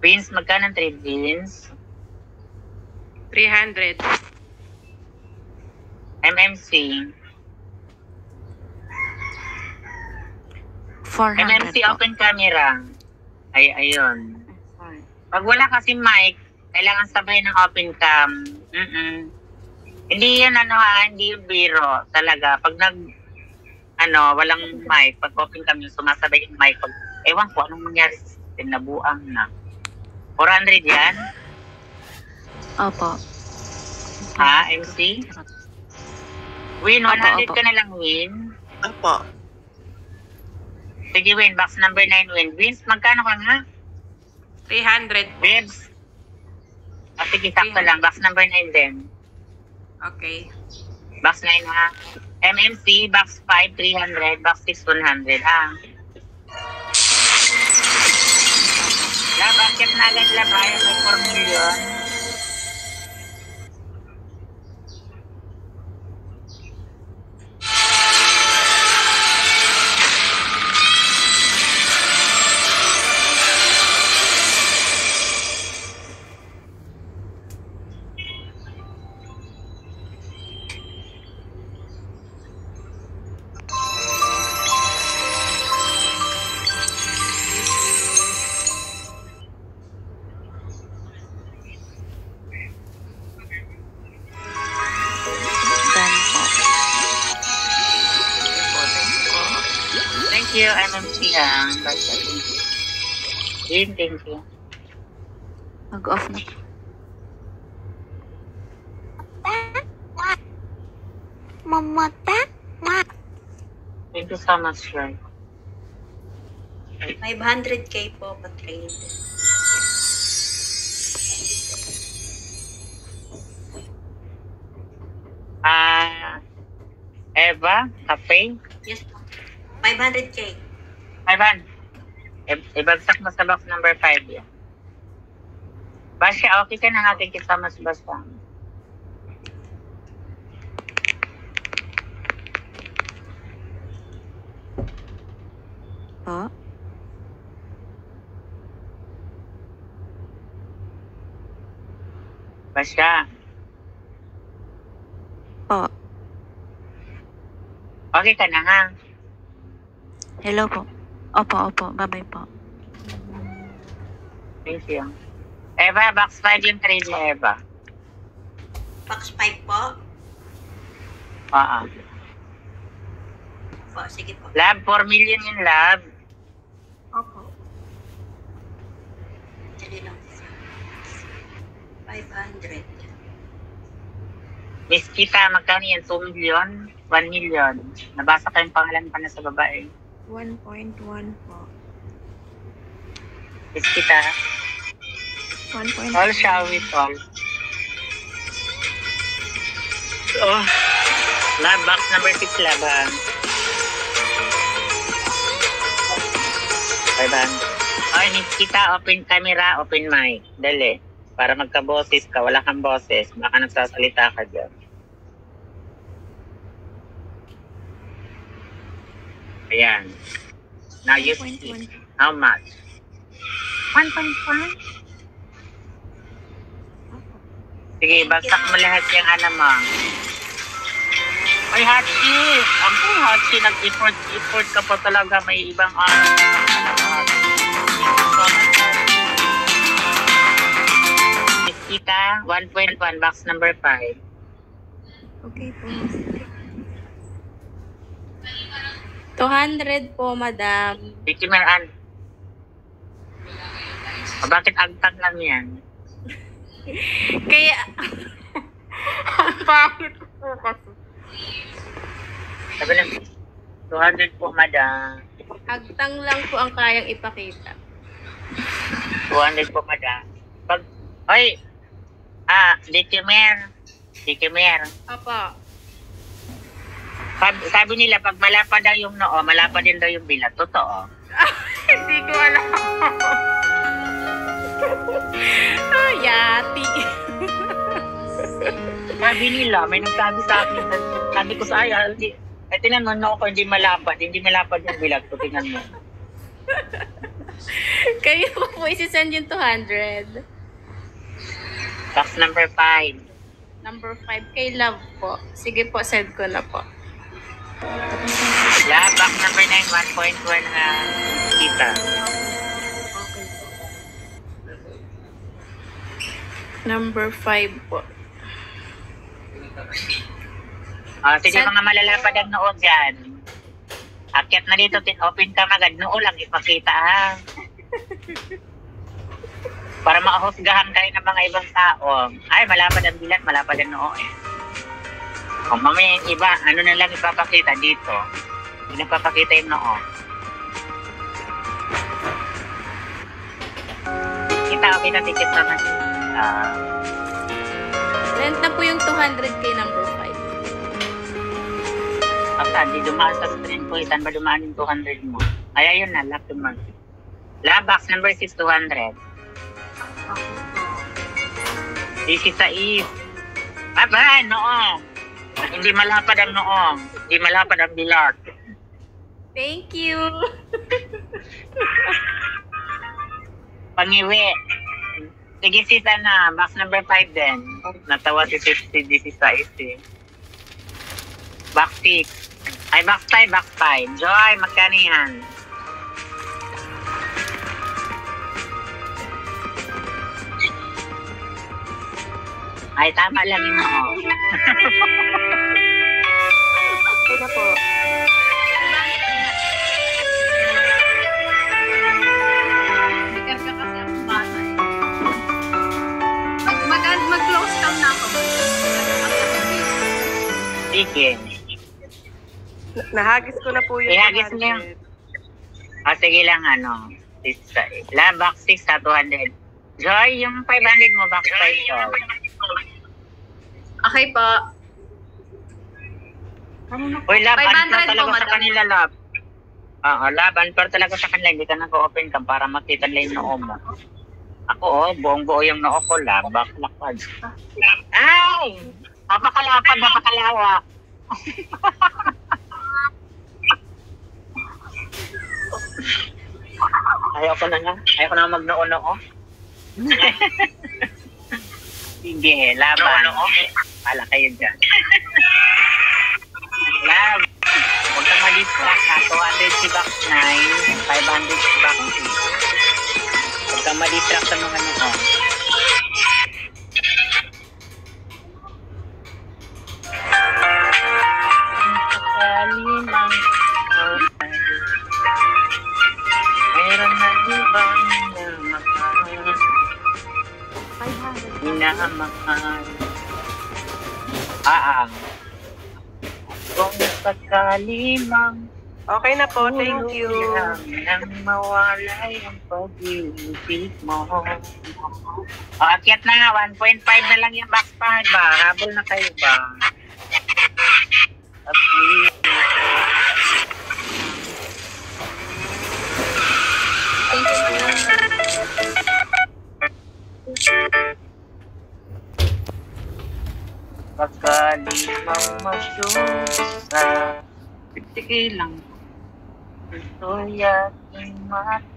Beans, magkano ang 3 beans? 300. MMC. 400 MMC po. open camera. Ayun. Pag wala kasi mic, kailangan sabay ng open cam. Hindi yun hindi yung biro talaga. Pag walang mic, pag open cam yung sumasabay yung mic, pag, ewan ko anong nangyari sa system, nabuang na. 400 yan? Opo. Ha, MC? Win, 100 Opo. ka na lang, Win. Opo. Sige, Win, box number 9, Win. Wins, magkano ka nga? 300 po. Bibs? Sige, sakto lang. Box number 9 din. Okay. Box 9 ha. MMC, box 5, 300. Box 6, 100 ha. Bakit na agad labayan may 4 million? Done po. Thank you, MMC Thank you. Mag-off na po. Thank you so much, sir. 500k po pa-trade. Eva, cafe? Yes po. 500k. 500. Ibagsak mo sa box number 5 yan. Basya, okay ka na natin kasama sa basta. Po. Basya, Po. okay ka na ha? Hello po. Opo. Bye-bye po. Thank you. Eva, box 5 yung trade mo, Eva. Box 5 po. Oo. Po, sige po. Lab, 4 million yung lab. Opo. Dali lang. 500. Miss Kita, magkano yan? 2 million? 1 million. Nabasa ko yung pangalan pa na sa babae. 1.1 po. Miss Kita. 1.1. All shall we all. Oh. Lab, box number 6, laban. 500. Okay, Miss Kita, open camera, open mic. Dali. Para magka-boses ka, wala kang boses. Baka nagsasalita ka dyan. Ayan. Now you see. How much? 1.1? Sige, bagsak mo lahat yung mo. Ay, Hachi! Ang Hachi, nag-import ka pa talaga. May ibang Kita, 1.1, box number 5. Okay po. 200 po, madam. Bikiman, bakit agtag lang yan? Kaya, ang pangit po kasi. Sabi lang, 200 po, madam. Agtang lang po ang kayang ipakita. 200 po, madam. Dikimer. Opo. Sabi nila, pag malapad daw yung noo, malapad din daw yung bilat. Totoo. Hindi ko alam. Yati. Sabi nila, may nagsabi sa akin, sabi ko sa tinan mo, noo ko hindi malapad yung bilat ko, tingnan mo. Kayo po isi-send yung 200. Box number 5. Number 5 kay Love po. Sige po, send ko na po. Love, box number 9, 1.1 na kita. Number 5 po. Sige Saan- mga malalapad ang noo dyan. Akyat na dito, open ka magad. Noo lang ipakita ha. Para makahusgahan kayo ng mga ibang tao. Ay, malapad ang bilat, malapad ang noo eh. Kung mamaya yung iba, ano na lang ipapakita dito. Hindi nagpapakita yung noo. Kita, okay na ticket naman. Send na po yung 200 kay number 5. Saan, di dumaan sa screen ko. Saan ba dumaan yung 200 mo? Ay, ayun na, lap dumaan. Box number 6, 200. This is sa East. Aba, noo. Hindi malapad ang noo. Hindi malapad ang bilat. Thank you. Pangiwi. Sige sis, na. Box number 5 din. Natawa si sis, this is sa East eh. Box 6. Ay, box 5, box 5. Joy, magkano yan? Ay, tama lang yun ako. Okay na po. Mag-close cam na ako. Sige. Nahagis ko na po yung Ihagis mo yun. 200. Sige lang, ano. Box 6 sa 200. Joy, yung 500 mo, box 5 ko. Okay po. Uy, lab, 500 unfair talaga po, sa madam. kanila, lab. Oo, lab, unfair talaga sa kanila. Hindi ka nag-open ka para makita nila yung noo mo. Ako, buong-buo yung noo ko, lab. Baklakad. Ay! Napakalapad, napakalawa. Ayoko na nga. Ayoko na mag-noo-noo. Sige, laban. Pala kayo dyan. Lab. Huwag kang malistract ha. 200 si box 9, 500 si box 6. Huwag kang malistract sa mga noo. Kalimang meron na ibang minamahal. Kung sakalimang Okay na po, thank you. nang mawalay ang pag-ibig mo. Akyat na nga, 1.5 na lang yung box pa ba? Habol na kayo ba? Pagkalimang masyusa, sige lang. Gusto yaking mata.